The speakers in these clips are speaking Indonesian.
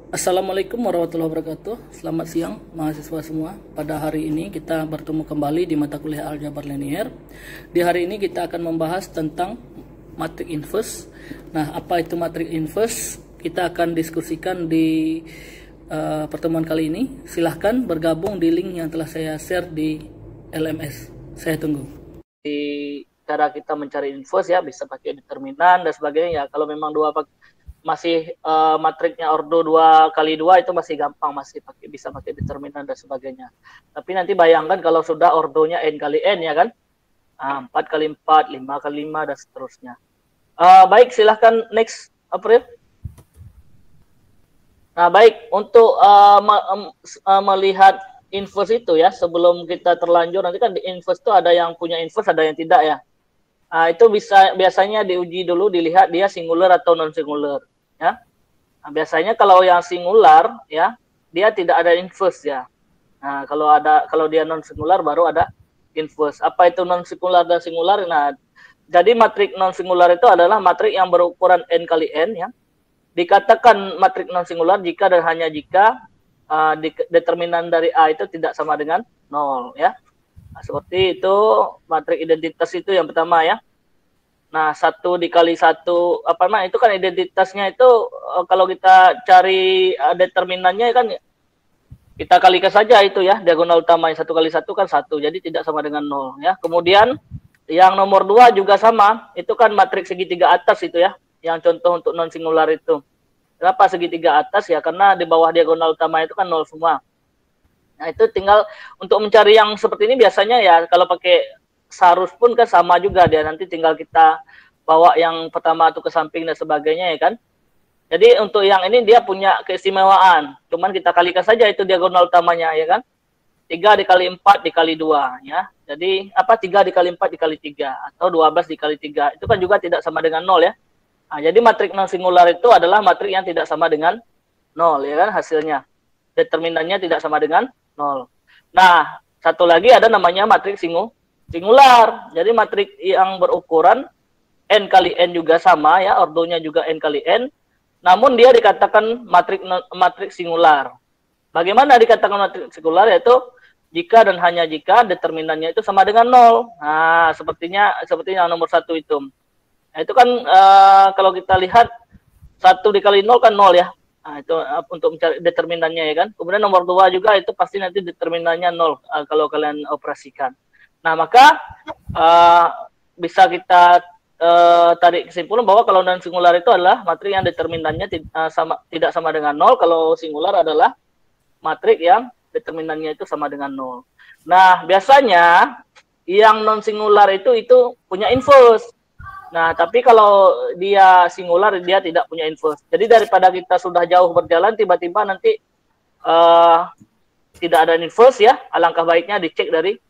Assalamualaikum warahmatullahi wabarakatuh. Selamat siang mahasiswa semua. Pada hari ini kita bertemu kembali di mata kuliah Aljabar Linear. Di hari ini kita akan membahas tentang matrik inverse. Nah, apa itu matrik inverse? Kita akan diskusikan di pertemuan kali ini. Silahkan bergabung di link yang telah saya share di LMS. Saya tunggu. Di cara kita mencari inverse ya, bisa pakai determinan dan sebagainya. Ya, kalau memang masih matriknya ordo 2 kali 2 itu masih gampang, masih bisa pakai determinan dan sebagainya. Tapi nanti bayangkan kalau sudah ordonya n kali n ya kan, 4 kali 4, 5 kali 5 dan seterusnya. Baik, silahkan next, April. Nah baik, untuk melihat inverse itu ya, sebelum kita terlanjur, nanti kan di inverse itu ada yang punya inverse, ada yang tidak ya. Itu biasanya diuji dulu, dilihat dia singular atau non singular ya. Nah, biasanya kalau yang singular ya, dia tidak ada inverse ya. Nah, kalau dia non singular baru ada inverse. Apa itu non singular dan singular? Nah, jadi matrik non singular itu adalah matrik yang berukuran n kali n ya. Dikatakan matrik non singular jika dan hanya jika determinan dari A itu tidak sama dengan 0 ya. Nah, seperti itu matrik identitas itu yang pertama ya. Nah, 1 dikali 1 itu kan identitasnya itu kalau kita cari determinannya kan kita kalikan saja itu ya, diagonal utamanya 1 kali 1 kan 1, jadi tidak sama dengan 0 ya. Kemudian yang nomor 2 juga sama, itu kan matrik segitiga atas itu ya, yang contoh untuk non singular itu. Kenapa segitiga atas ya? Karena di bawah diagonal utama itu kan 0 semua. Nah, itu tinggal untuk mencari yang seperti ini biasanya ya kalau pakai sarus pun kan sama juga, dia nanti tinggal kita bawa yang pertama itu ke samping dan sebagainya ya kan. Jadi untuk yang ini dia punya keistimewaan, cuman kita kalikan saja itu diagonal utamanya ya kan. 3 dikali 4 dikali 2 ya. Jadi 3 dikali 4 dikali 3 atau 12 dikali 3 itu kan juga tidak sama dengan 0 ya. Nah, jadi matrik non singular itu adalah matrik yang tidak sama dengan 0 ya kan hasilnya. Determinannya tidak sama dengan 0. Nah, satu lagi ada namanya matrik singular. Jadi matrik yang berukuran n kali n juga sama ya, ordonya juga n kali n. Namun dia dikatakan matrik singular. Bagaimana dikatakan matrik singular? Yaitu jika dan hanya jika determinannya itu sama dengan 0. Nah, sepertinya nomor 1 itu. Nah, itu kan kalau kita lihat 1 dikali 0 kan 0 ya. Nah, itu untuk mencari determinannya ya kan. Kemudian nomor 2 juga itu pasti nanti determinannya 0 kalau kalian operasikan. Nah, maka bisa kita tarik kesimpulan bahwa kalau non singular itu adalah matrik yang determinannya tidak sama dengan 0, kalau singular adalah matrik yang determinannya itu sama dengan 0. Nah, biasanya yang non singular itu punya inverse. Nah, tapi kalau dia singular dia tidak punya inverse. Jadi daripada kita sudah jauh berjalan tiba-tiba nanti tidak ada inverse ya, alangkah baiknya dicek dari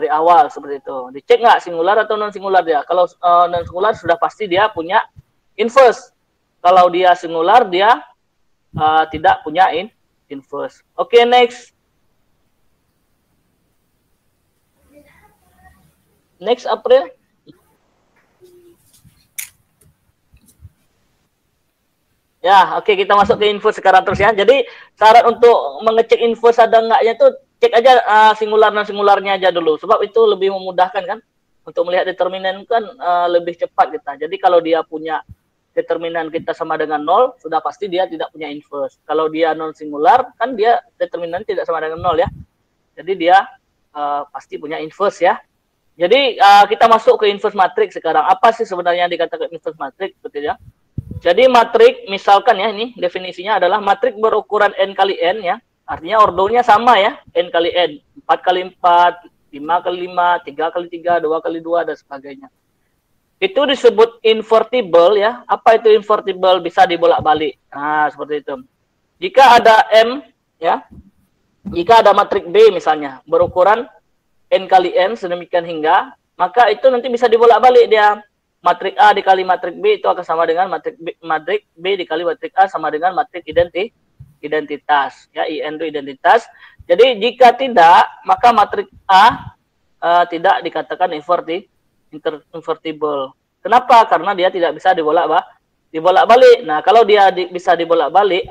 awal seperti itu. Dicek nggak singular atau non singular dia. Kalau non singular sudah pasti dia punya inverse. Kalau dia singular dia tidak punya inverse. Oke, next. Next, April. Ya, oke, kita masuk ke inverse sekarang terus ya. Jadi syarat untuk mengecek inverse ada enggaknya itu cek aja singular dan singularnya aja dulu. Sebab itu lebih memudahkan kan. Untuk melihat determinan kan lebih cepat kita. Jadi kalau dia punya determinan kita sama dengan 0, sudah pasti dia tidak punya inverse. Kalau dia non singular kan dia determinan tidak sama dengan 0 ya. Jadi dia pasti punya inverse ya. Jadi kita masuk ke inverse matrix sekarang. Apa sih sebenarnya yang dikatakan inverse matrix seperti ya? Jadi matrik misalkan ya, ini definisinya adalah matrik berukuran n kali n ya. Artinya ordonya sama ya, n kali n. 4 kali 4, 5 kali 5, 3 kali 3, 2 kali 2 dan sebagainya. Itu disebut invertible ya. Apa itu invertible? Bisa dibolak-balik. Nah, seperti itu. Jika ada M ya. Jika ada matrik B misalnya berukuran n kali n sedemikian hingga, maka itu nanti bisa dibolak-balik dia. Matrik A dikali matrik B itu akan sama dengan matrik B dikali matrik A sama dengan matrik identitas. Ya, IN itu identitas. Jadi jika tidak, maka matrik A tidak dikatakan invertible. Kenapa? Karena dia tidak bisa dibolak-balik. Nah, kalau dia bisa dibolak-balik,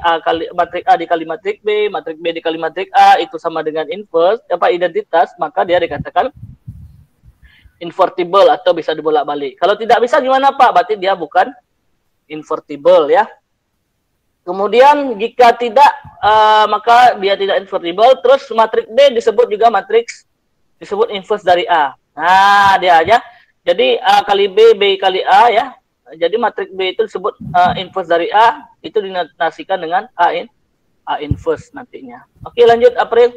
matrik A dikali matrik B dikali matrik A itu sama dengan inverse, identitas, maka dia dikatakan invertible atau bisa dibolak-balik. Kalau tidak bisa gimana Pak? Berarti dia bukan invertible ya. Kemudian jika tidak, maka dia tidak invertible. Terus matrik B disebut juga matriks disebut inverse dari A. Nah, dia aja. Jadi A kali B, B kali A ya. Jadi matrik B itu disebut inverse dari A, itu dinotasikan dengan A inverse nantinya. Oke, lanjut April.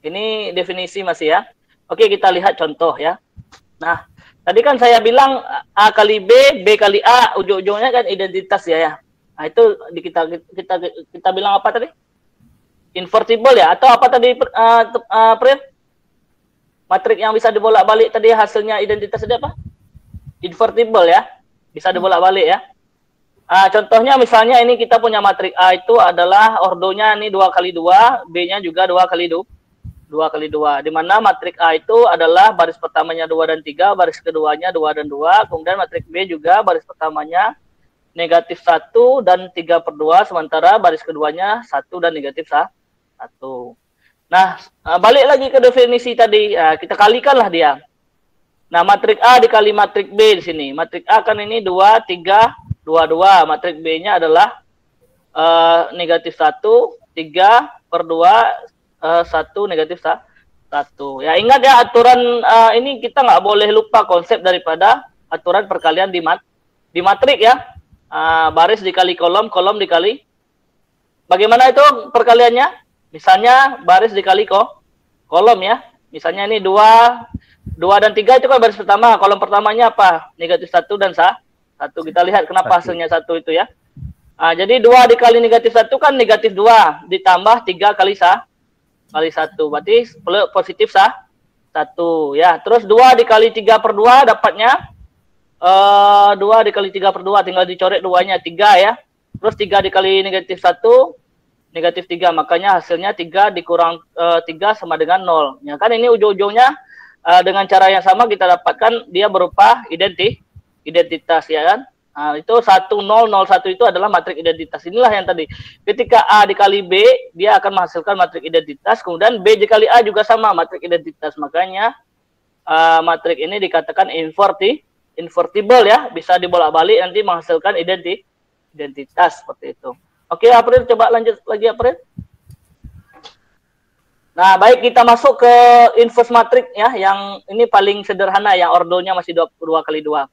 Ini definisi masih ya. Oke, kita lihat contoh ya. Nah, tadi kan saya bilang A kali B, B kali A, ujung-ujungnya kan identitas ya. Nah, itu kita bilang apa tadi? Invertible ya, atau apa tadi April? Matrik yang bisa dibolak-balik tadi hasilnya identitas tadi apa? Invertible ya, bisa dibolak-balik ya. Contohnya misalnya ini kita punya matrik A itu adalah ordonya ini 2 kali 2, B-nya juga 2 kali 2. 2 kali 2, di mana matrik A itu adalah baris pertamanya 2 dan 3, baris keduanya 2 dan 2, kemudian matrik B juga baris pertamanya negatif 1 dan 3/2, sementara baris keduanya 1 dan negatif 1. Nah, balik lagi ke definisi tadi, kita kalikanlah dia. Nah, matrik A dikali matrik B di sini. Matrik A kan ini 2, 3, 2, 2. Matrik B-nya adalah negatif 1, 3/2, 1, negatif 1. Ya, ingat ya aturan ini kita nggak boleh lupa konsep daripada aturan perkalian di matrik ya. Baris dikali kolom, kolom dikali. Bagaimana itu perkaliannya? Misalnya baris dikali kolom ya. Misalnya ini 2 dan 3 itu kan baris pertama. Kolom pertamanya apa? Negatif 1 dan 1. Kita lihat kenapa hasilnya 1 itu ya. Jadi 2 dikali negatif 1 kan negatif 2. Ditambah 3 kali 1. Berarti positif 1 ya. Terus 2 dikali 3/2 dapatnya 2 dikali 3/2, tinggal dicoret 2-nya 3 ya. Terus 3 dikali negatif 1, negatif 3. Makanya hasilnya 3 dikurang 3 sama dengan 0. Ya kan ini ujung-ujungnya dengan cara yang sama kita dapatkan dia berupa identitas ya kan. Itu 1, 0, 0, 1 itu adalah matrik identitas. Inilah yang tadi. Ketika A dikali B, dia akan menghasilkan matrik identitas. Kemudian B dikali A juga sama matrik identitas. Makanya matrik ini dikatakan invertible ya, bisa dibolak-balik nanti menghasilkan identitas seperti itu. Oke, April coba lanjut lagi April. Nah, baik kita masuk ke inverse matrik ya, yang ini paling sederhana, yang ordonya masih 2 kali 2.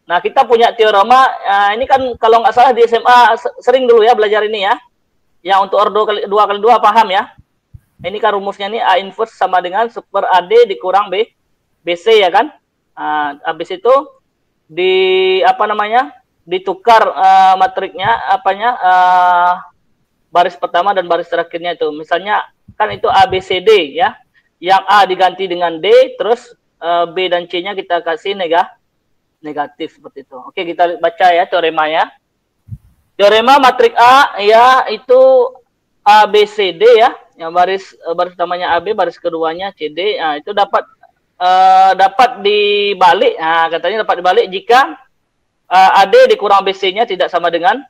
Nah, kita punya teorema, ini kan kalau nggak salah di SMA sering dulu ya belajar ini ya. Yang untuk ordo 2 kali 2 paham ya. Ini kan rumusnya nih A inverse sama dengan super AD dikurang BC ya kan. Habis itu ditukar matriknya baris pertama dan baris terakhirnya itu. Misalnya kan itu ABCD ya. Yang A diganti dengan D, terus B dan C-nya kita kasih negatif seperti itu. Oke, kita baca ya teoremanya. Teorema matrik A ya itu ABCD ya. Yang baris pertamanya AB, baris keduanya CD. Nah, itu dapat dibalik. Nah, katanya dapat dibalik jika AD dikurang BC-nya tidak sama dengan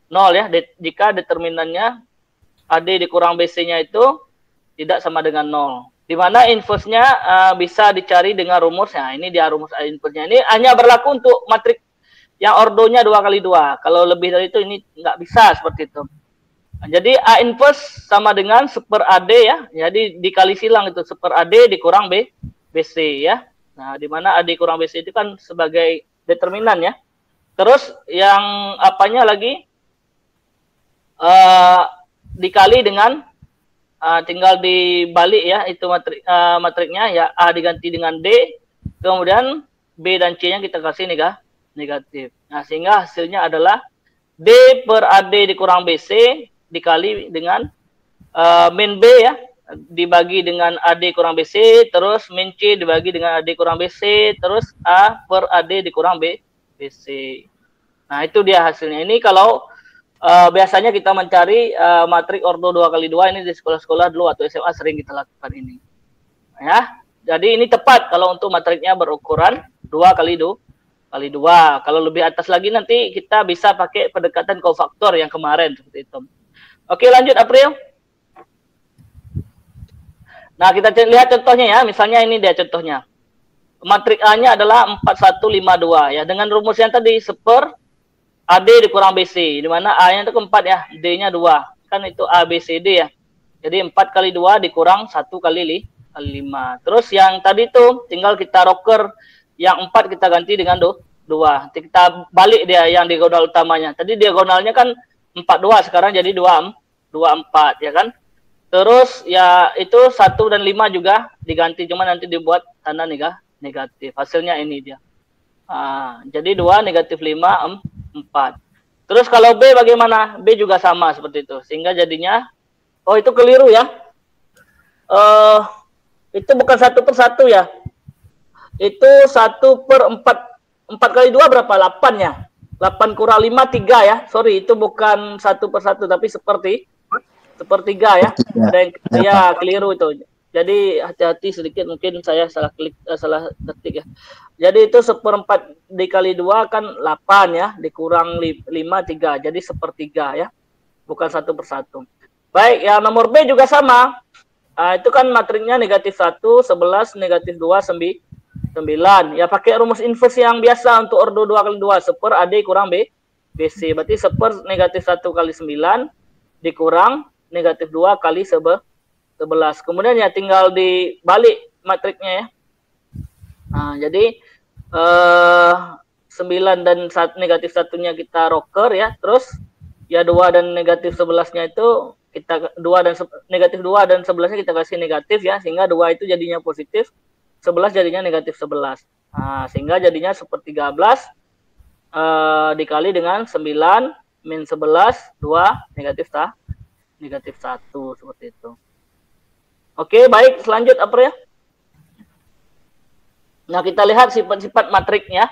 0 ya. Jika determinannya AD dikurang BC-nya itu tidak sama dengan 0. Di mana inverse-nya bisa dicari dengan rumus. Nah, ini dia rumus inverse-nya. Ini hanya berlaku untuk matrik yang ordonya 2 kali 2. Kalau lebih dari itu ini nggak bisa seperti itu. Nah, jadi A inverse sama dengan super AD ya. Jadi dikali silang itu super AD dikurang BC ya. Nah, di mana AD kurang BC itu kan sebagai determinan ya. Terus yang apanya lagi dikali dengan tinggal dibalik ya, itu matriknya ya, A diganti dengan D, kemudian B dan C-nya kita kasih negatif. Nah, sehingga hasilnya adalah D per AD dikurang BC dikali dengan min B ya, dibagi dengan AD kurang BC, terus min C dibagi dengan AD kurang BC, terus A per AD dikurang BC. Nah, itu dia hasilnya. Ini kalau biasanya kita mencari matrik ordo 2 kali 2 ini di sekolah-sekolah dulu atau SMA sering kita lakukan ini. Ya, jadi ini tepat kalau untuk matriknya berukuran 2 kali 2 kali 2. Kalau lebih atas lagi nanti kita bisa pakai pendekatan kofaktor yang kemarin seperti itu. Oke, lanjut April. Nah, kita lihat contohnya ya. Misalnya ini dia contohnya. Matrik A-nya adalah 4152 ya. Dengan rumus yang tadi, seper AD dikurang BC. Di mana A-nya itu 4 ya, D-nya 2. Kan itu A, B, C, D ya. Jadi 4 kali 2 dikurang 1 kali 5. Terus yang tadi tuh tinggal kita rocker yang 4 kita ganti dengan 2. Nanti kita balik dia yang diagonal utamanya. Tadi diagonalnya kan 42, sekarang jadi 24 ya kan. Terus ya itu 1 dan 5 juga diganti, cuma nanti dibuat tanda negatif. Hasilnya ini dia. Jadi 2 negatif 5 4. Terus kalau B bagaimana? B juga sama seperti itu. Sehingga jadinya itu keliru ya. Itu bukan 1/1 ya. Itu 1/4. 4 kali 2 berapa? 8 ya. 8 kurang 5 3 ya. Sorry, itu bukan 1/1 tapi sepertiga ya. Ada yang ya keliru itu. Jadi hati-hati sedikit, mungkin saya salah ketik ya. Jadi itu 1/4 dikali 2 kan 8 ya, dikurang 5 3. Jadi 1/3 ya. Bukan 1/1. Baik, yang nomor B juga sama. Itu kan matriknya negatif 1, 11, negatif 2, 9. Ya pakai rumus inverse yang biasa untuk ordo 2 kali 2. Seper AD kurang B, BC. Berarti seper negatif 1 kali 9 dikurang negatif 2 kali 11. Kemudian ya tinggal dibalik matriknya ya. Jadi 9 dan negatif 1-nya kita rocker ya. Terus ya 2 dan negatif 11-nya itu kita negatif 2 dan 11-nya kita kasih negatif ya, sehingga 2 itu jadinya positif, 11 jadinya negatif 11. Sehingga jadinya 1/13 dikali dengan 9 min 11, 2 negatif 1 seperti itu. Oke, baik, selanjut apa ya? Nah, kita lihat sifat-sifat matriknya.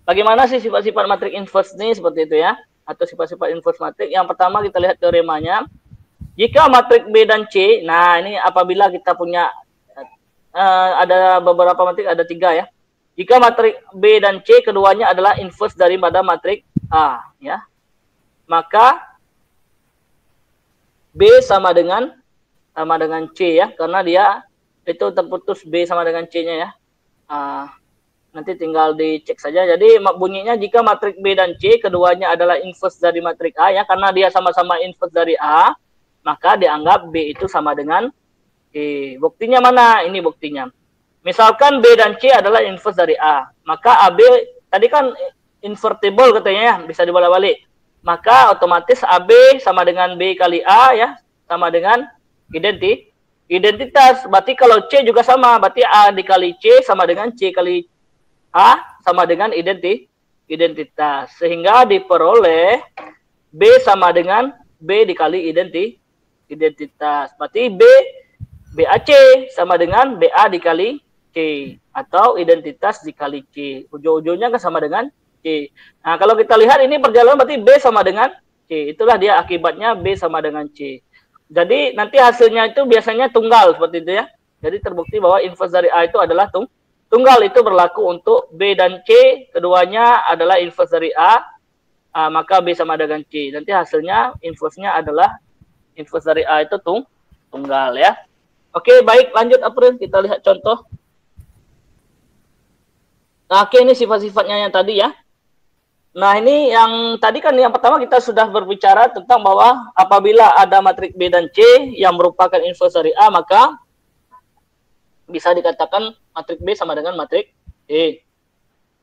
Bagaimana sih sifat-sifat matrik inverse ini seperti itu ya, atau sifat-sifat inverse matrik. Yang pertama kita lihat teoremanya. Jika matrik B dan C, nah ini apabila kita punya ada beberapa matrik, ada 3 ya. Jika matrik B dan C keduanya adalah inverse daripada matrik A ya, maka B sama dengan C ya, karena dia itu terputus B sama dengan C-nya ya. Nanti tinggal dicek saja. Jadi bunyinya jika matrik B dan C keduanya adalah inverse dari matrik A ya, karena dia sama-sama inverse dari A, maka dianggap B itu sama dengan C. Buktinya mana? Ini buktinya. Misalkan B dan C adalah inverse dari A, maka AB tadi kan invertible katanya ya, bisa dibolak-balik. Maka otomatis AB sama dengan B kali A ya, sama dengan identitas. Berarti kalau C juga sama, berarti A dikali C sama dengan C kali A sama dengan identitas. Sehingga diperoleh B sama dengan B dikali identitas. Berarti BAC sama dengan BA dikali C, atau identitas dikali C. Ujung-ujungnya kan sama dengan C. Nah, kalau kita lihat ini perjalanan berarti B sama dengan C. Itulah dia akibatnya B sama dengan C. Jadi nanti hasilnya itu biasanya tunggal seperti itu ya. Jadi terbukti bahwa inverse dari A itu adalah tunggal. Itu berlaku untuk B dan C, keduanya adalah inverse dari A, maka B sama dengan C. Nanti hasilnya inverse-nya adalah inverse dari A itu tunggal ya. Oke, baik, lanjut April, kita lihat contoh. Nah, oke, ini sifat-sifatnya yang tadi ya. Nah, ini yang tadi kan yang pertama kita sudah berbicara tentang bahwa apabila ada matrik B dan C yang merupakan inverse dari A, maka bisa dikatakan matrik B sama dengan matrik E.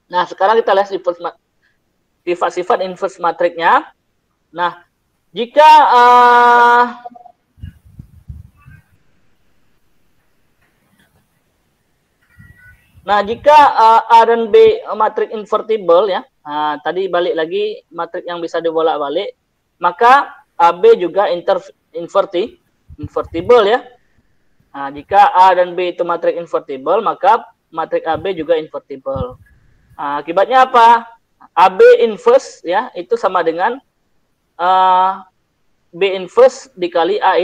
Nah, sekarang kita lihat sifat-sifat inverse matriknya. Nah, jika A dan B matrik invertible ya, tadi balik lagi matrik yang bisa dibolak-balik, maka AB juga invertible ya. Nah, jika A dan B itu matrik invertible, maka matrik AB juga invertible. Akibatnya apa? AB inverse ya, itu sama dengan B inverse dikali A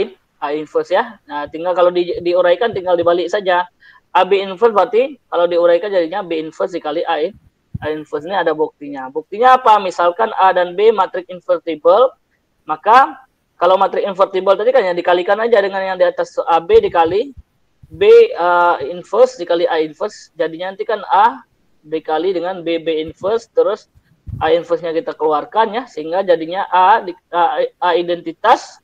inverse ya. Nah, tinggal kalau diuraikan tinggal dibalik saja. AB inverse berarti kalau diuraikan jadinya B inverse dikali A A inverse ini ada buktinya. Buktinya apa? Misalkan A dan B matriks invertible, maka kalau matriks invertible tadi kan yang dikalikan aja dengan yang di atas AB dikali B inverse dikali A inverse, jadinya nanti kan A dikali dengan B inverse, terus A inverse-nya kita keluarkan ya, sehingga jadinya A identitas,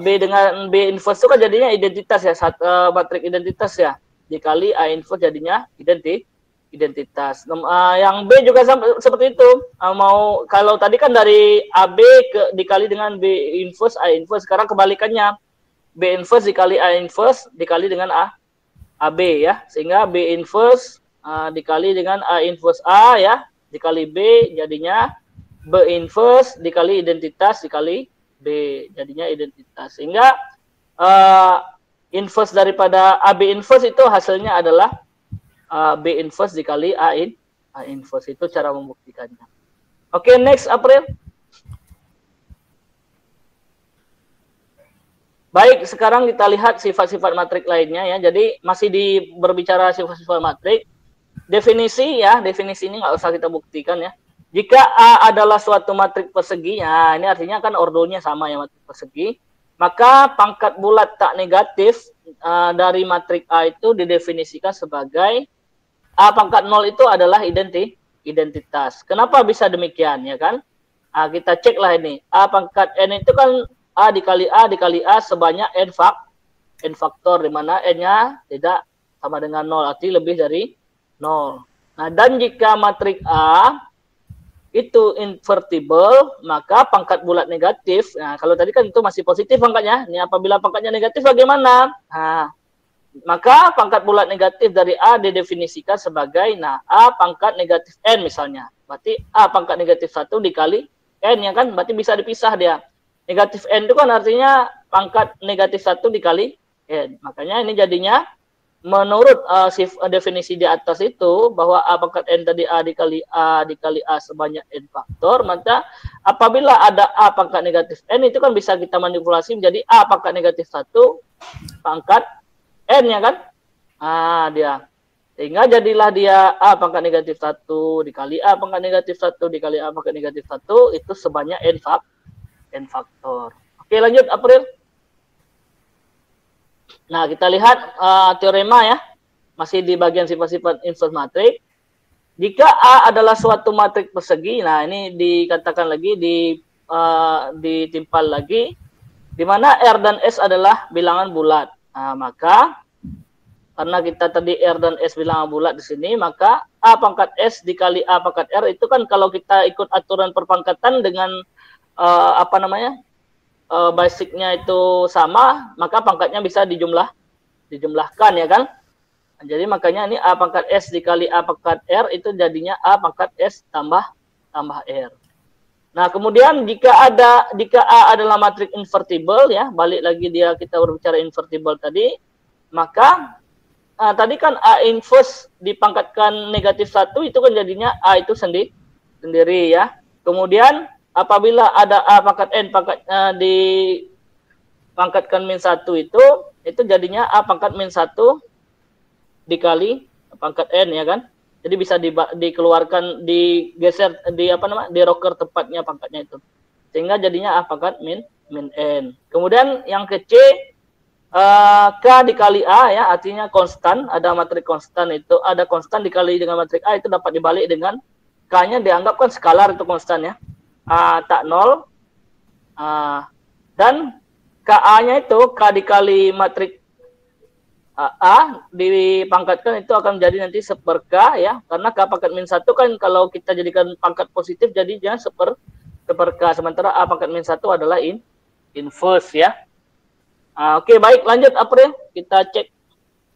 B dengan B inverse itu kan jadinya identitas ya, matriks identitas ya, dikali A inverse jadinya identitas. Yang B juga seperti itu. Mau kalau tadi kan dari AB dikali dengan B inverse A inverse, sekarang kebalikannya. B inverse dikali A inverse dikali dengan AB ya, sehingga B inverse dikali dengan A inverse A ya, dikali B jadinya B inverse dikali identitas dikali B jadinya identitas, sehingga inverse daripada AB inverse itu hasilnya adalah B inverse dikali A inverse. Itu cara membuktikannya. Oke, next April. Baik, sekarang kita lihat sifat-sifat matrik lainnya ya. Jadi masih berbicara sifat-sifat matrik. Definisi ya, definisi ini nggak usah kita buktikan ya. Jika A adalah suatu matrik persegi, ya ini artinya kan ordonya sama ya, matrik persegi, maka pangkat bulat tak negatif dari matrik A itu didefinisikan sebagai A pangkat 0 itu adalah identitas. Kenapa bisa demikian ya kan? Kita cek lah ini. A pangkat N itu kan A dikali A sebanyak N faktor, di mana N-nya tidak sama dengan 0, arti lebih dari 0. Nah, dan jika matrik A itu invertible, maka pangkat bulat negatif, nah kalau tadi kan itu masih positif pangkatnya, ini apabila pangkatnya negatif bagaimana? Nah, maka pangkat bulat negatif dari A didefinisikan sebagai, nah A pangkat negatif N misalnya, berarti A pangkat negatif 1 dikali N ya kan, berarti bisa dipisah dia. Negatif N itu kan artinya pangkat negatif 1 dikali N. Makanya ini jadinya menurut definisi di atas itu bahwa A pangkat N tadi A dikali A sebanyak N faktor, maka apabila ada A pangkat negatif N itu kan bisa kita manipulasi menjadi A pangkat negatif 1 pangkat N ya kan. Dia. Sehingga jadilah dia A pangkat negatif 1 dikali A pangkat negatif 1 dikali A pangkat negatif 1 itu sebanyak N faktor. Oke, lanjut April. Nah, kita lihat teorema ya. Masih di bagian sifat-sifat inverse matrik. Jika A adalah suatu matrik persegi, nah ini dikatakan lagi, ditimpal lagi, di mana R dan S adalah bilangan bulat. Nah, maka karena kita tadi R dan S bilangan bulat di sini, maka A pangkat S dikali A pangkat R itu kan kalau kita ikut aturan perpangkatan dengan basicnya itu sama, maka pangkatnya bisa dijumlahkan ya kan. Jadi makanya ini A pangkat S dikali A pangkat R itu jadinya A pangkat S tambah R. Nah, kemudian jika A adalah matrik invertible ya, balik lagi kita berbicara invertible tadi, maka tadi kan A inverse dipangkatkan negatif 1 itu kan jadinya A itu sendiri ya. Kemudian apabila ada A pangkat N dipangkatkan min 1 itu jadinya A pangkat min 1 dikali pangkat N ya kan. Jadi bisa dikeluarkan, digeser di rocker tepatnya pangkatnya itu. Sehingga jadinya A pangkat min N. Kemudian yang ke C, K dikali A ya, artinya konstan, ada matrik konstan itu, ada konstan dikali dengan matrik A itu dapat dibalik dengan K-nya dianggap kan skalar itu konstan ya. Tak 0 dan KA-nya itu K dikali matrik A dipangkatkan itu akan menjadi nanti seper K ya, karena K pangkat min 1 kan kalau kita jadikan pangkat positif jadinya seper K, sementara A pangkat min 1 adalah inverse ya. Oke, baik, lanjut April, kita cek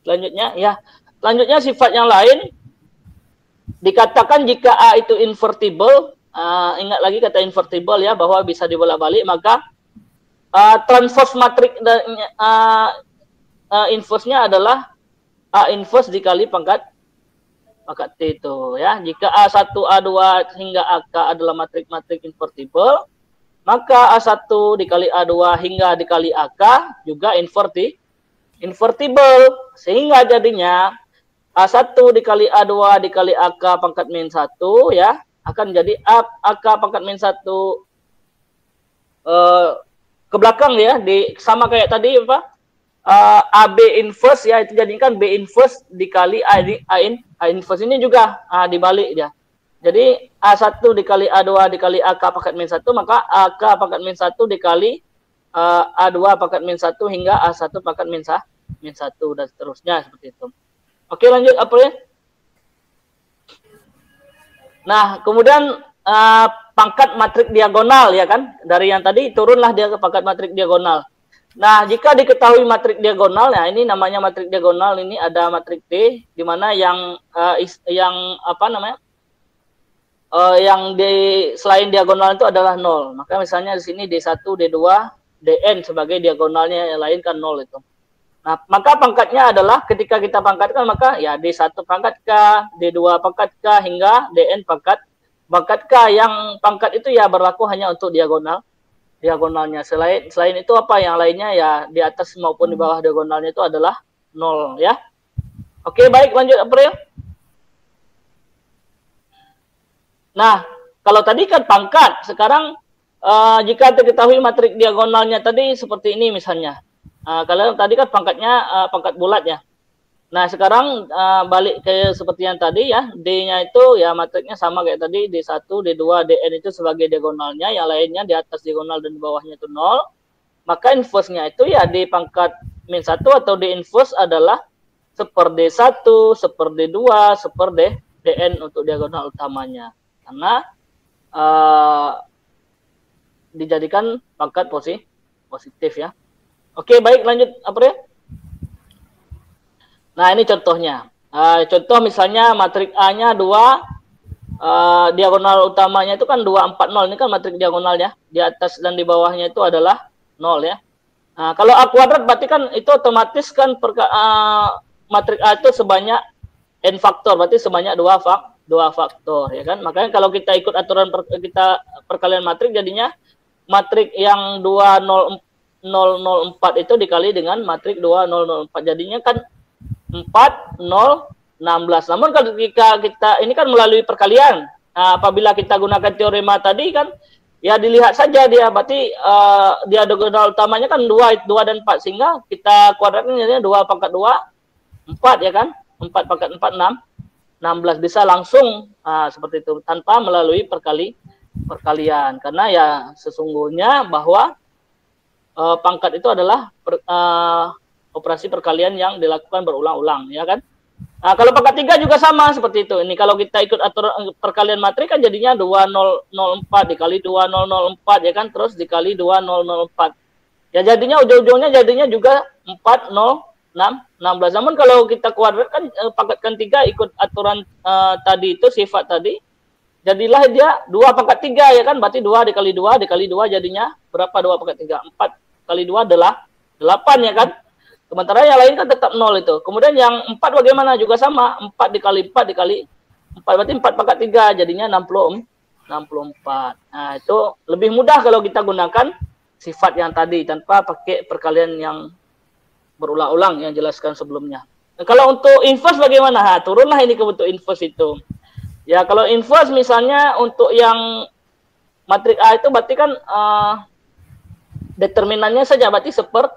selanjutnya ya. Selanjutnya sifat yang lain, dikatakan jika A itu invertible. Ingat lagi kata invertible ya, bahwa bisa dibolak-balik, maka transpose matrik dan inverse-nya adalah A inverse dikali pangkat T itu ya. Jika A1, A2 hingga AK adalah matrik-matrik invertible, maka A1 dikali A2 hingga dikali AK juga invertible, sehingga jadinya A1 dikali A2 dikali AK pangkat min 1 ya, akan jadi AK pangkat min 1 ke belakang ya, sama kayak tadi apa? AB inverse ya, itu jadikan B inverse dikali A inverse ini juga dibalik ya. Jadi A1 dikali A2 dikali AK pangkat min 1, maka AK pangkat min 1 dikali A2 pangkat min 1 hingga A1 pangkat min 1 dan seterusnya seperti itu. Oke, lanjut April. Nah, kemudian pangkat matrik diagonal ya kan. Dari yang tadi turunlah dia ke pangkat matrik diagonal. Nah, jika diketahui matrik diagonal, nah ini namanya matrik diagonal, ini ada matrik D di mana yang apa namanya? Yang selain diagonal itu adalah 0. Maka misalnya di sini D1, D2, Dn sebagai diagonalnya, yang lain kan 0 itu. Nah, maka pangkatnya adalah ketika kita pangkatkan maka ya D1 pangkat K, D2 pangkat K hingga Dn pangkat K, yang pangkat itu ya berlaku hanya untuk diagonalnya. Selain itu apa yang lainnya ya di atas maupun di bawah diagonalnya itu adalah 0 ya. Oke, baik, lanjut April. Nah, kalau tadi kan pangkat, sekarang jika diketahui matrik diagonalnya tadi seperti ini misalnya. Kalau tadi kan pangkatnya pangkat bulat ya. Nah, sekarang balik ke seperti yang tadi ya, D-nya itu ya matriknya sama kayak tadi, D1, D2, Dn itu sebagai diagonalnya, yang lainnya di atas diagonal dan di bawahnya itu 0. Maka inverse-nya itu ya D pangkat min 1 atau D inverse adalah seper D1, seper D2, seper Dn untuk diagonal utamanya. Karena dijadikan pangkat positif ya. Oke, baik, lanjut April. Nah, ini contohnya. Contoh misalnya matrik A-nya 2, diagonal utamanya itu kan 2, 4, 0. Ini kan matrik diagonalnya. Di atas dan di bawahnya itu adalah 0 ya. Nah, kalau A kuadrat berarti kan itu otomatis kan matrik A itu sebanyak n faktor. Berarti sebanyak 2 faktor ya kan. Makanya kalau kita ikut aturan perkalian matrik, jadinya matrik yang 2, 0, 0, 4 itu dikali dengan matrik 2, 0, 0, 4. Jadinya kan 4, 0, 16. Namun kalau kita ini kan melalui perkalian. Nah, apabila kita gunakan teorema tadi kan ya dilihat saja dia, berarti dia diagonal utamanya kan 2 dan 4, sehingga kita kuadratnya jadinya 2 pangkat 2, 4 ya kan. 4 pangkat 4, 16. Bisa langsung seperti itu tanpa melalui perkalian. Karena ya sesungguhnya bahwa pangkat itu adalah operasi perkalian yang dilakukan berulang-ulang, ya kan? Nah, kalau pangkat 3 juga sama seperti itu. Ini kalau kita ikut aturan perkalian matrik kan jadinya 2004 dikali 2004 ya kan, terus dikali 2004. Ya jadinya ujung-ujungnya jadinya juga 40616. Namun kalau kita kuadrat kan pangkatkan 3 ikut aturan tadi itu sifat tadi. Jadilah dia 2 pangkat 3 ya kan, berarti 2 dikali 2 dikali 2 jadinya berapa 2 pangkat 3? 4 kali 2 adalah 8 ya kan. Sementara yang lain kan tetap 0 itu. Kemudian yang 4 bagaimana? Juga sama. 4 dikali 4 dikali 4. Berarti 4 pangkat 3 jadinya 64. Nah, itu lebih mudah kalau kita gunakan sifat yang tadi tanpa pakai perkalian yang berulang-ulang yang jelaskan sebelumnya. Nah, kalau untuk inverse bagaimana? Nah, turunlah ini ke bentuk inverse itu. Ya, kalau inverse misalnya untuk yang matrik A itu berarti kan determinannya saja berarti seper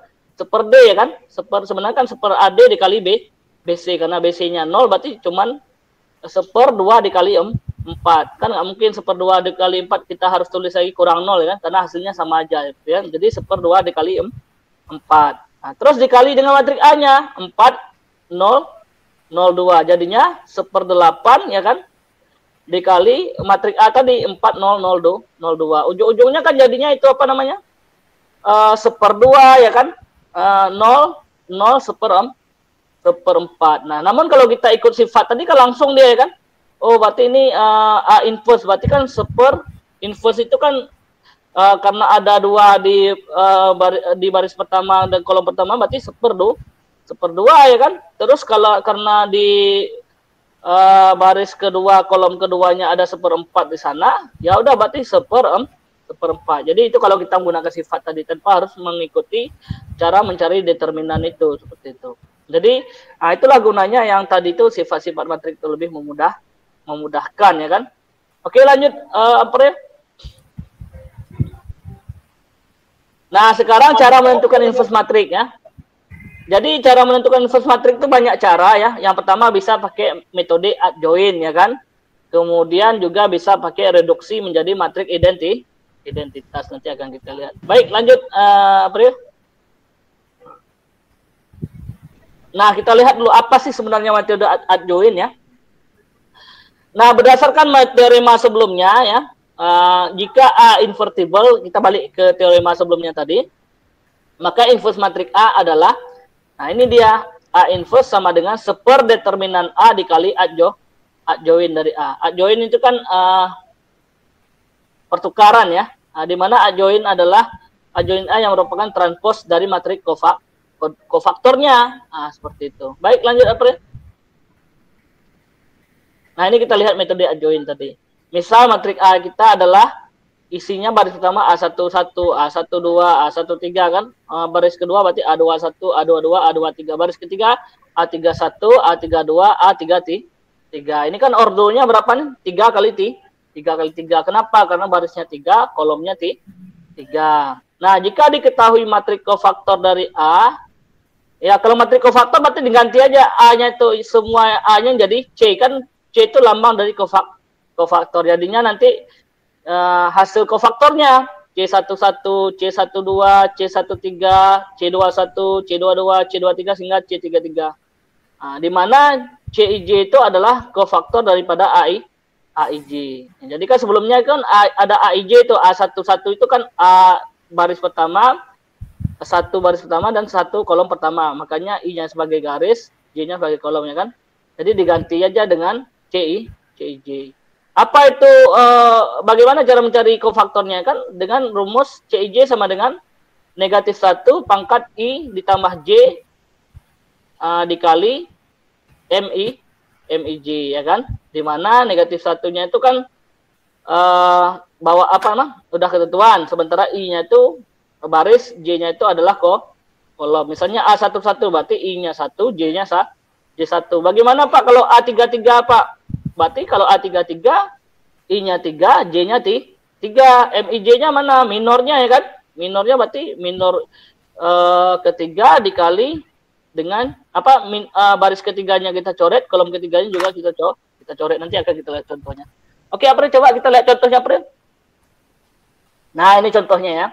D ya kan, sebenarnya kan seper AD dikali BC, karena BC-nya 0 berarti cuman seper 2 dikali 4, kan nggak mungkin seper 2 dikali 4 kita harus tulis lagi kurang 0 ya kan, karena hasilnya sama aja ya. Jadi seper 2 dikali 4. Nah, terus dikali dengan matrik A-nya 4 0 02, jadinya seper 8 ya kan, dikali matrik A tadi 4 0 02. Ujung-ujungnya kan jadinya itu apa namanya? Seper 2 ya kan, 0 seper 4. Nah, namun kalau kita ikut sifat tadi kan langsung dia ya kan, oh berarti ini A inverse, berarti kan seper inverse itu kan karena ada 2 di baris pertama dan kolom pertama, berarti seper 2 ya kan. Terus kalau karena di baris kedua kolom keduanya ada seper 4 di sana, ya udah berarti seper 4. Jadi itu kalau kita menggunakan sifat tadi tanpa harus mengikuti cara mencari determinan itu seperti itu. Jadi itulah gunanya yang tadi itu sifat-sifat matrik itu lebih memudahkan ya kan. Oke lanjut apa ya? Nah sekarang cara menentukan inverse matrik ya. Jadi cara menentukan inverse matrik itu banyak cara ya. Yang pertama bisa pakai metode adjoint ya kan. Kemudian juga bisa pakai reduksi menjadi matrik identitas, nanti akan kita lihat. Baik lanjut April. Nah kita lihat dulu apa sih sebenarnya metode adjoint ya. Nah berdasarkan teorema sebelumnya ya. Jika A invertible, kita balik ke teorema sebelumnya tadi, maka inverse matrik A adalah, nah ini dia, A inverse sama dengan seperdeterminan A dikali adjoint dari A. Adjoint itu kan pertukaran ya, di mana adjoint adalah adjoint A yang merupakan transpose dari matrik kofaktornya. Nah, seperti itu. Baik, lanjut April. Nah, ini kita lihat metode adjoint tadi. Misal matrik A kita adalah isinya baris pertama A11, A12, A13 kan. Baris kedua berarti A21, A22, A23. Baris ketiga A31, A32, A33. Ini kan ordonya berapa nih? 3 kali 3. Kenapa? Karena barisnya 3, kolomnya 3. Nah, jika diketahui matrik kofaktor dari A, ya kalau matrik kofaktor berarti diganti aja A-nya itu semua A-nya jadi C kan. C itu lambang dari kofaktor. Jadinya nanti hasil kofaktornya C11, C12, C13, C21, C22, C23 sehingga C33. Nah, di mana CIJ itu adalah kofaktor daripada AIJ. Jadi kan sebelumnya kan ada AIJ itu A11 itu kan A baris pertama, 1 baris pertama dan 1 kolom pertama. Makanya I-nya sebagai garis, J-nya sebagai kolom ya kan. Jadi diganti aja dengan CIJ. Apa itu bagaimana cara mencari kofaktornya kan dengan rumus CIJ sama dengan negatif 1 pangkat I ditambah J dikali MIJ ya kan, dimana negatif satunya itu kan bawa apa namanya udah ketentuan, sementara I-nya itu baris, J-nya itu adalah kolom. Misalnya A11 berarti I-nya 1, J-nya J1. Bagaimana Pak kalau A33 Pak? Berarti kalau A33 I-nya 3, J-nya 3, MIJ-nya mana? Minornya ya kan? Minornya berarti minor ketiga dikali dengan apa baris ketiganya kita coret, kolom ketiganya juga kita coret. Nanti akan kita lihat contohnya. Oke, April coba kita lihat contohnya, April. Nah, ini contohnya ya.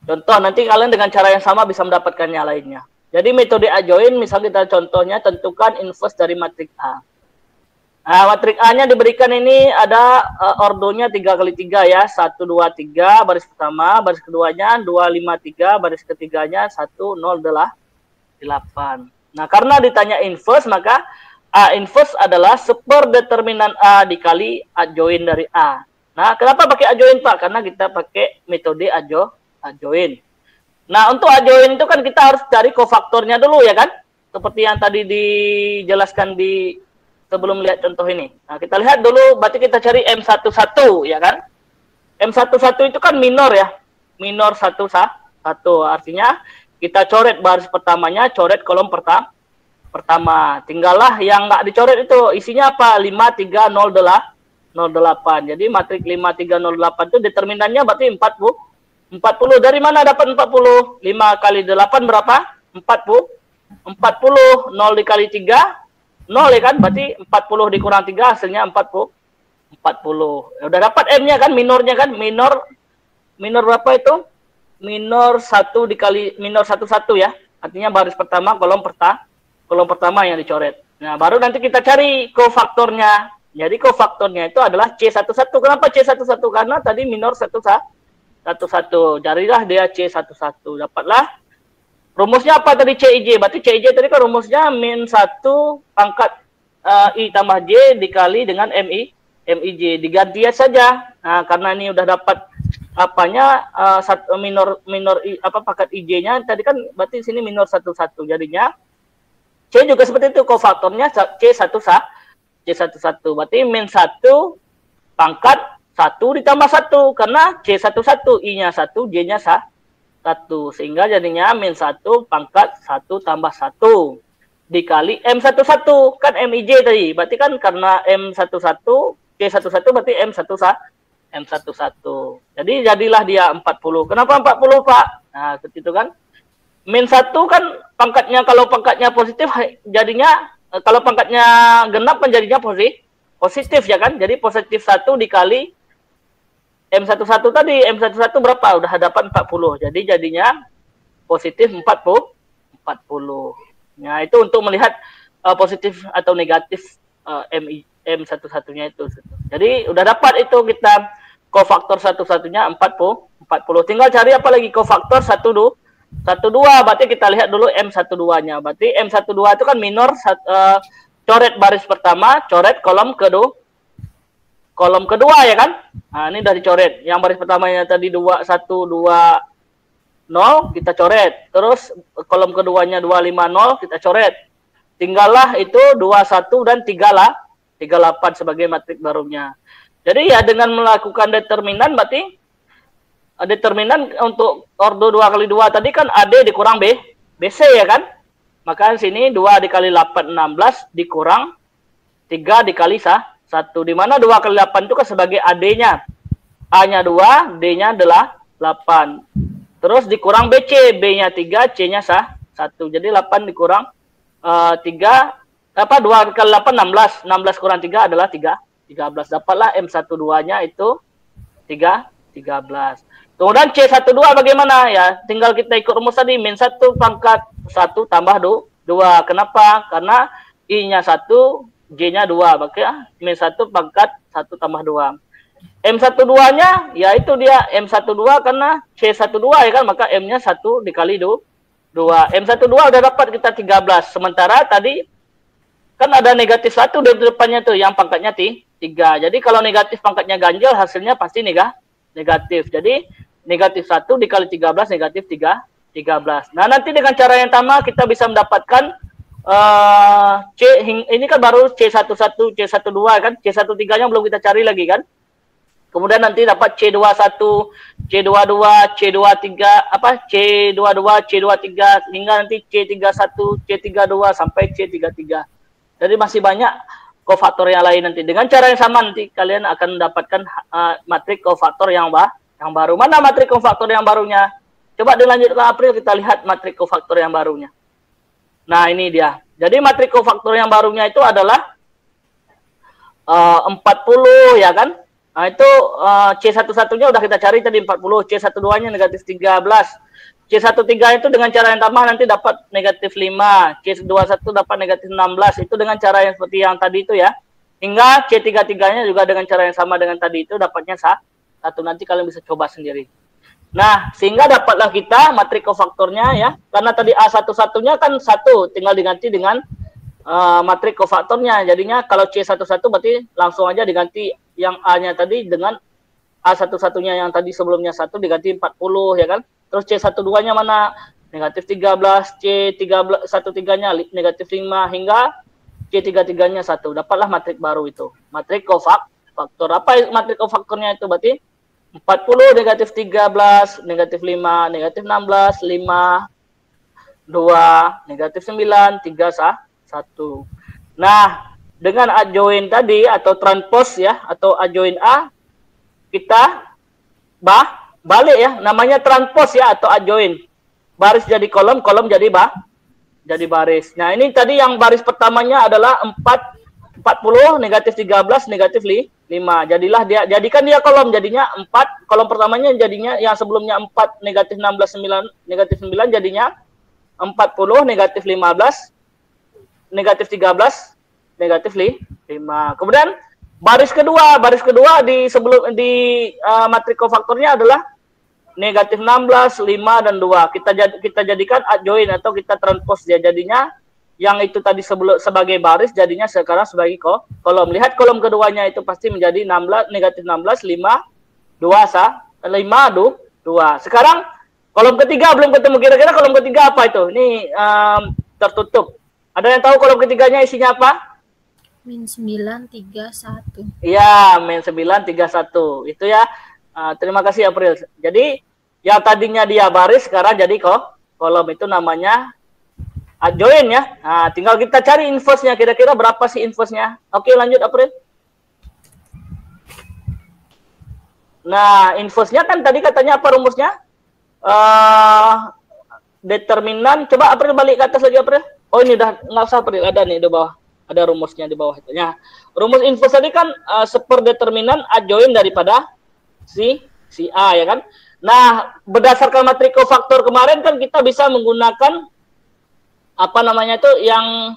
Contoh nanti kalian dengan cara yang sama bisa mendapatkannya lainnya. Jadi metode adjoint misalnya kita contohnya tentukan inverse dari matrik A. Nah, matrik A-nya diberikan ini ada ordonya 3 kali 3 ya. 1 2 3 baris pertama, baris keduanya 2 5 3, baris ketiganya 1 0 8. Nah, karena ditanya inverse, maka A inverse adalah seperdeterminan A dikali adjoint dari A. Nah, kenapa pakai adjoint, Pak? Karena kita pakai metode adjoint. Nah, untuk adjoint itu kan kita harus cari kofaktornya dulu, ya kan? Seperti yang tadi dijelaskan di sebelum lihat contoh ini. Nah, kita lihat dulu, berarti kita cari M11, ya kan? M11 itu kan minor, ya. Minor 1, artinya kita coret baris pertamanya, coret kolom pertama. Tinggallah yang nggak dicoret itu isinya apa? 5308. Jadi matrik 5308 itu determinannya berarti 40. Dari mana dapat 40? 5 kali 8 berapa? 40. 0 dikali 3, 0 ya kan? Berarti 40 dikurang 3 hasilnya 40. Ya, udah dapat M-nya kan, minornya kan? Minor berapa itu? Minor 1 dikali minor 11 ya. Artinya baris pertama kolom pertama yang dicoret. Nah, baru nanti kita cari kofaktornya. Jadi kofaktornya itu adalah C11. Kenapa C11? Karena tadi minor 11. Carilah dia C11. Dapatlah rumusnya apa tadi CIJ. Berarti CIJ tadi kan rumusnya min 1 pangkat I tambah J dikali dengan MIJ. Diganti saja. Nah, karena ini udah dapat apanya minor pangkat IJ-nya tadi kan berarti sini minor 11. Jadinya C juga seperti itu, kofaktornya C11. Berarti min 1 pangkat 1 ditambah 1 karena C11 I-nya 1, J-nya 1. Sehingga jadinya min 1 pangkat 1 tambah 1. dikali M11 kan MIJ tadi. Berarti kan karena M11 C11 berarti M11. Jadi jadilah dia 40. Kenapa 40, Pak? Nah, itu kan. Min 1 kan pangkatnya, kalau pangkatnya positif jadinya, kalau pangkatnya genap kan jadinya positif ya kan. Jadi positif 1 dikali M11 tadi. M11 berapa? Udah dapat 40. Jadi jadinya positif 40. Nah, itu untuk melihat positif atau negatif M11-nya itu. Jadi udah dapat itu kita kofaktor satu-satunya 40. Tinggal cari apa lagi kofaktor 12. Berarti kita lihat dulu M12-nya. Berarti M12 itu kan minor, coret baris pertama, coret kolom kedua ya kan. Nah, ini udah dicoret. Yang baris pertamanya tadi 2, 1, 2, 0 kita coret. Terus kolom keduanya 250 kita coret. Tinggallah itu 21 dan 38 sebagai matrik barunya. Jadi ya dengan melakukan determinan, berarti determinan untuk ordo 2 kali 2 tadi kan AD dikurang BC ya kan. Maka sini 2 dikali 8 16 dikurang 3 dikali 1. Di mana 2 kali 8 itu kan sebagai AD-nya. A-nya 2, D-nya adalah 8. Terus dikurang BC, B-nya 3, C-nya 1. Jadi 8 dikurang 2 kali 8 16. 16 kurang 3 adalah 13. Dapatlah M12-nya itu 13. Kemudian C12 bagaimana ya? Tinggal kita ikut rumus tadi, min 1 pangkat 1 tambah 2. Kenapa? Karena I-nya 1, J-nya 2. Maka min 1 pangkat 1 tambah 2. M12-nya ya itu dia M12 karena C12 ya kan, maka M-nya 1 dikali 2. M12 udah dapat kita 13. Sementara tadi kan ada negatif 1 di depannya tuh yang pangkatnya 3. Jadi kalau negatif pangkatnya ganjil hasilnya pasti negatif. Jadi negatif 1 dikali 13 negatif 13. Nah, nanti dengan cara yang sama kita bisa mendapatkan ini kan baru C11, C12 kan, C13-nya belum kita cari lagi kan. Kemudian nanti dapat C21, C22, C23, C22, C23 hingga nanti C31, C32 sampai C33. Jadi masih banyak kofaktor yang lain nanti. Dengan cara yang sama nanti kalian akan mendapatkan matrik kofaktor yang baru. Mana matrik kofaktor yang barunya? Coba dilanjutkan April kita lihat matrik kofaktor yang barunya. Nah, ini dia. Jadi matrik kofaktor yang barunya itu adalah 40 ya kan? Nah, itu C11-nya udah kita cari tadi 40, C12-nya negatif 13. C13 itu dengan cara yang sama nanti dapat negatif 5, C21 dapat negatif 16. Itu dengan cara yang seperti yang tadi itu ya. Hingga C33-nya juga dengan cara yang sama dengan tadi itu dapatnya 1. Nanti kalian bisa coba sendiri. Nah, sehingga dapatlah kita matrik kofaktornya ya. Karena tadi A11-nya kan 1, tinggal diganti dengan matrik kofaktornya. Jadinya kalau C11 berarti langsung aja diganti yang A-nya tadi dengan A11-nya yang tadi sebelumnya 1 diganti 40 ya kan. Terus C12-nya mana? Negatif 13, C13-nya negatif 5 hingga C33-nya 1. Dapatlah matrik baru itu. Matrik kofaktor. Apa matrik kofaktornya itu? Berarti 40 negatif 13, negatif 5, negatif 16, 5, 2, negatif 9, 3, 1. Nah, dengan adjoin tadi atau transpose ya, atau adjoin A, kita balik ya, namanya transpose ya atau adjoin. Baris jadi kolom, kolom jadi baris. Nah, ini tadi yang baris pertamanya adalah 40 negatif 13 negatif 5. Jadikan dia kolom, jadinya 4. Kolom pertamanya jadinya yang sebelumnya 4 negatif 16 9 negatif 9 jadinya 40 negatif 15 negatif 13 negatif 5. Kemudian baris kedua di matrik kofaktornya adalah negatif 16, 5 dan 2. Kita jadikan adjoin atau kita transpose dia, jadinya yang itu tadi sebagai baris jadinya sekarang sebagai kolom. Lihat kolom keduanya itu pasti menjadi 16 negatif 16 5 2 2. Sekarang kolom ketiga belum ketemu, kira-kira kolom ketiga apa itu? Ini tertutup. Ada yang tahu kolom ketiganya isinya apa? Min 931. Iya, min 931. Itu ya. Terima kasih April. Jadi yang tadinya dia baris sekarang jadi kolom, itu namanya adjoin ya. Nah, tinggal kita cari inverse-nya, kira-kira berapa sih inverse-nya. Oke, lanjut April. Nah, inverse-nya kan tadi katanya apa rumusnya? Determinan, coba April balik ke atas lagi April. Oh ini udah, nggak usah April, ada nih di bawah. Ada rumusnya di bawah itu. Nah, rumus inverse tadi kan seperdeterminan adjoin daripada si A ya kan. Nah, berdasarkan matrik kofaktor kemarin kan kita bisa menggunakan apa namanya itu yang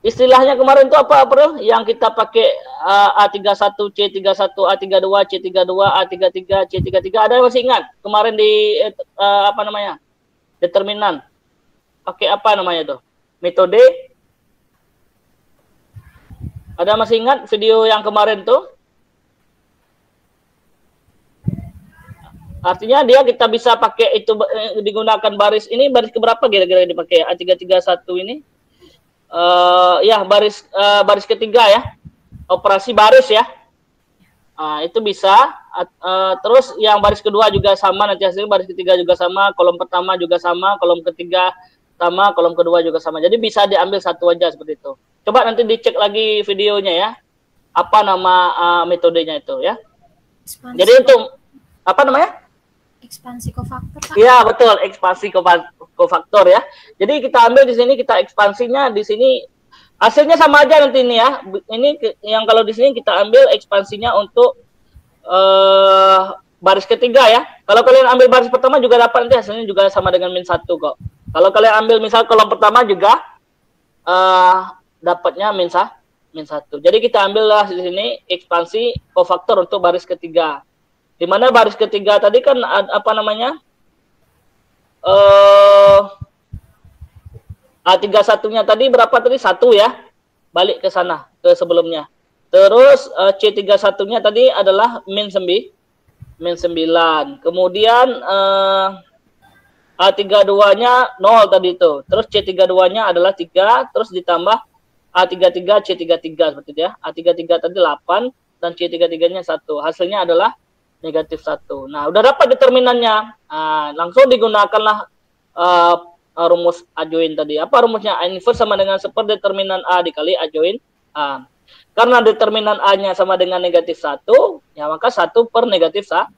istilahnya kemarin itu apa bro? Yang kita pakai A31, C31, A32, C32, A33, C33. Ada yang masih ingat? Kemarin di apa namanya? Determinan. Pakai apa namanya itu? Metode. Ada masih ingat video yang kemarin tuh? Artinya kita bisa pakai itu digunakan baris ini, baris keberapa kira-kira dipakai A331 ini? Ya baris ketiga ya, operasi baris ya. Itu bisa. Terus yang baris kedua juga sama, nanti hasilnya baris ketiga juga sama, kolom pertama juga sama, kolom ketiga sama, kolom kedua juga sama. Jadi bisa diambil satu aja seperti itu. Coba nanti dicek lagi videonya ya, apa nama metodenya itu ya. Ekspansi. Jadi untuk apa namanya? Ekspansi kofaktor, Pak. Iya, betul, ekspansi kofaktor ya. Jadi kita ambil di sini, kita ekspansinya di sini, hasilnya sama aja nanti ini ya. Ini yang kalau di sini kita ambil ekspansinya untuk baris ketiga ya. Kalau kalian ambil baris pertama juga dapat, nanti hasilnya juga sama dengan min 1 kok. Kalau kalian ambil misal kolom pertama juga dapatnya min 1. Jadi kita ambillah di sini ekspansi kofaktor untuk baris ketiga. Di mana baris ketiga tadi kan apa namanya? A31-nya tadi berapa tadi? 1 ya. Balik ke sana, ke sebelumnya. Terus C31-nya tadi adalah min 9. Kemudian A32-nya 0 tadi itu. Terus C32-nya adalah 3, terus ditambah A33, C33 seperti itu ya. A33 tadi 8 dan C33-nya 1. Hasilnya adalah negatif 1. Nah, udah dapat determinannya. Langsung digunakanlah rumus adjoin tadi. Apa rumusnya? Inverse sama dengan seperdeterminan A dikali adjoin A. Karena determinan A-nya sama dengan negatif 1, ya maka 1 per negatif 1.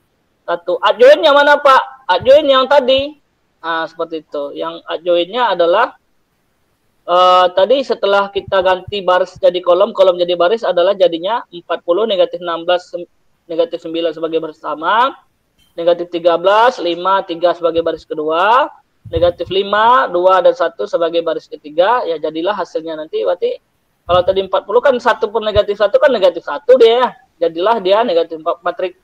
Adjoinnya mana Pak? Adjoin yang tadi. Seperti itu. Yang adjoinnya adalah tadi setelah kita ganti baris jadi kolom jadi baris adalah jadinya 40, negatif 16, negatif 9 sebagai baris pertama, negatif 13, 5, 3 sebagai baris kedua, negatif 5, 2, dan 1 sebagai baris ketiga, ya jadilah hasilnya nanti, berarti kalau tadi 40 kan 1 per negatif 1 kan negatif 1 dia ya, jadilah dia negatif 4, matrik,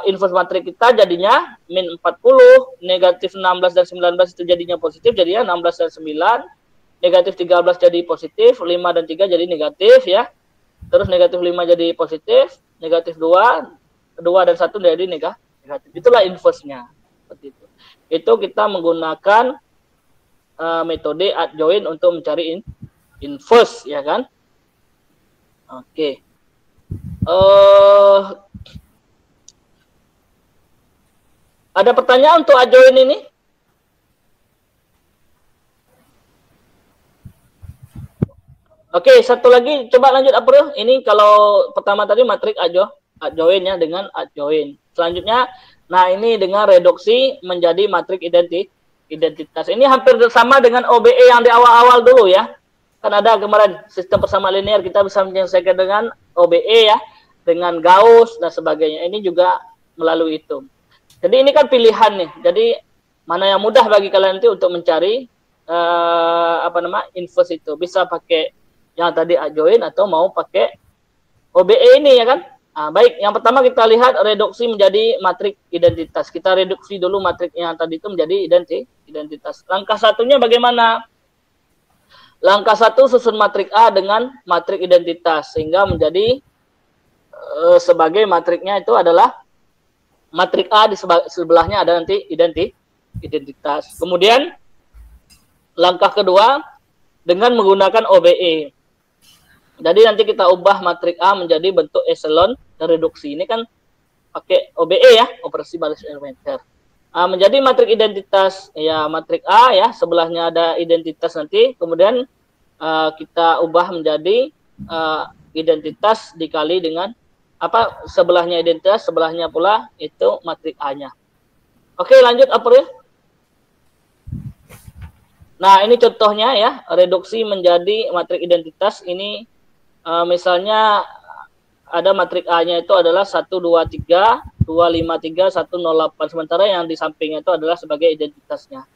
inverse matrik kita jadinya min 40, negatif 16 dan 19 itu jadinya positif, jadinya 16 dan 9, negatif 13 jadi positif, 5 dan 3 jadi negatif ya, terus negatif 5 jadi positif, negatif 2 dan 1 jadi negatif. Itulah inverse-nya. Seperti itu. Itu kita menggunakan metode adjoin untuk mencari inverse, ya kan? Oke. Ada pertanyaan untuk adjoin ini? Oke, satu lagi, coba lanjut April. Ini kalau pertama tadi matrik adjoin ya, dengan adjoin. Selanjutnya, nah ini dengan reduksi menjadi matrik identitas. Ini hampir sama dengan OBE yang di awal-awal dulu ya. Kan ada kemarin sistem persamaan linear, kita bisa menyelesaikan dengan OBE ya, dengan Gauss dan sebagainya. Ini juga melalui itu. Jadi ini kan pilihan nih. Jadi mana yang mudah bagi kalian nanti untuk mencari inverse itu. Bisa pakai yang tadi adjoin atau mau pakai OBE ini ya kan. Baik, yang pertama kita lihat reduksi menjadi matrik identitas. Kita reduksi dulu matrik yang tadi itu menjadi identitas. Langkah satunya bagaimana? Langkah 1 susun matrik A dengan matrik identitas sehingga menjadi sebagai matriknya itu adalah matrik A, di sebelahnya ada nanti identitas. Kemudian langkah kedua dengan menggunakan OBE. Jadi nanti kita ubah matrik A menjadi bentuk echelon dan reduksi. Ini kan pakai OBE ya, operasi baris elementer. menjadi matrik identitas ya, matrik A ya, sebelahnya ada identitas nanti, kemudian kita ubah menjadi identitas dikali dengan apa, sebelahnya identitas, sebelahnya pula itu matrik A-nya. Oke, lanjut April. Nah, ini contohnya ya, reduksi menjadi matrik identitas. Ini misalnya ada matrik A-nya itu adalah 1, 2, 3, 2, 5, 3, 1, 0, 8. Sementara yang di sampingnya itu adalah sebagai identitasnya.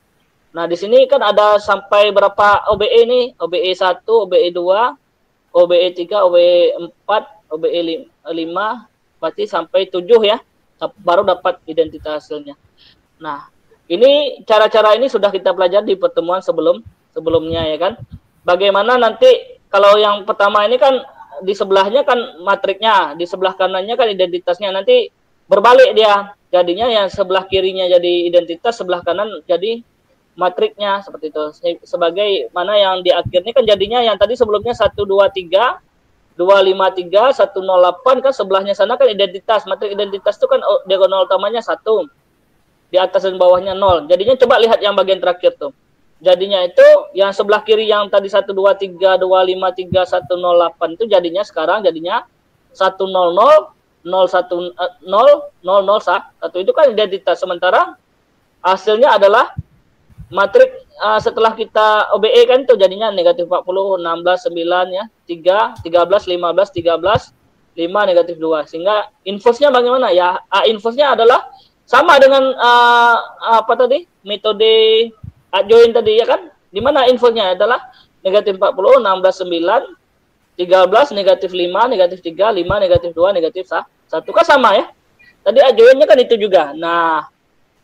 Nah, di sini kan ada sampai berapa OBE nih? OBE 1, OBE 2, OBE 3, OBE 4, OBE 5, berarti sampai 7 ya, baru dapat identitas hasilnya. Nah, ini cara-cara ini sudah kita pelajari di pertemuan sebelumnya ya kan. Bagaimana nanti kalau yang pertama ini kan di sebelahnya kan matriknya, di sebelah kanannya kan identitasnya, nanti berbalik dia. Jadinya yang sebelah kirinya jadi identitas, sebelah kanan jadi matriknya, seperti itu. Sebagai mana yang di akhirnya kan jadinya yang tadi sebelumnya 1, 2, 3, 2, 5, 3, 1, 0, 8 kan sebelahnya sana kan identitas. Matrik identitas itu kan diagonal utamanya 1. Di atas dan bawahnya 0. Jadinya coba lihat yang bagian terakhir tuh. Jadinya itu yang sebelah kiri yang tadi 1, 2, 3, 2, 5, 3, 1, 0, 8 itu jadinya sekarang jadinya 1, 0, 0, 0, 1, 0, 0, 0, 1. Itu kan identitas. Sementara hasilnya adalah matrik setelah kita OBE kan itu jadinya negatif 40, 16, 9 ya, 3, 13, 15, 13, 5, negatif 2. Sehingga inverse-nya bagaimana? Ya, inverse-nya adalah sama dengan apa tadi? Metode adjoint tadi ya kan? Di mana infonya adalah negatif 40, 16, 9, 13, negatif 5, negatif 3, 5, negatif 2, negatif 1. Kan sama ya? Tadi adjointnya kan itu juga. Nah,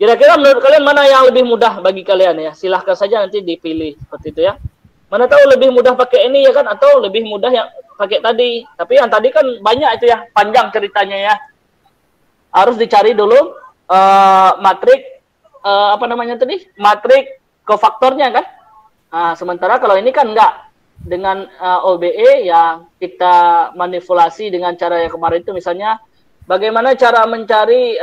kira-kira menurut kalian mana yang lebih mudah bagi kalian ya? Silahkan saja nanti dipilih seperti itu ya. Mana tahu lebih mudah pakai ini ya kan? Atau lebih mudah yang pakai tadi. Tapi yang tadi kan banyak itu ya, panjang ceritanya ya. Harus dicari dulu matrik apa namanya tadi, matrik kofaktornya kan. Sementara kalau ini kan enggak, dengan OBE yang kita manipulasi dengan cara yang kemarin itu, misalnya bagaimana cara mencari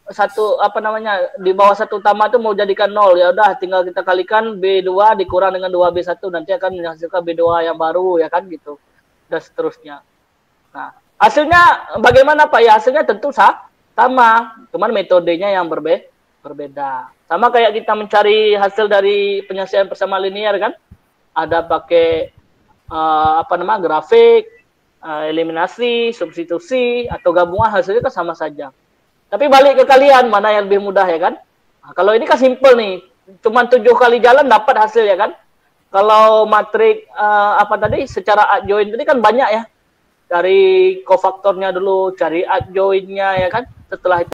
satu apa namanya di bawah satu utama itu mau jadikan 0, ya udah tinggal kita kalikan B2 dikurang dengan 2B1 nanti akan menghasilkan B2 yang baru ya kan gitu, dan seterusnya. Nah, hasilnya bagaimana Pak ya? Hasilnya tentu sama, cuman metodenya yang berbeda. Sama kayak kita mencari hasil dari penyelesaian bersama linear kan, ada pakai apa namanya, grafik, eliminasi, substitusi atau gabungan, hasilnya kan sama saja. Tapi balik ke kalian mana yang lebih mudah ya kan. Nah, kalau ini kan simple nih, cuman 7 kali jalan dapat hasil ya kan. Kalau matrik apa tadi secara adjoint tadi kan banyak ya, dari kofaktornya dulu, cari adjointnya ya kan. Setelah itu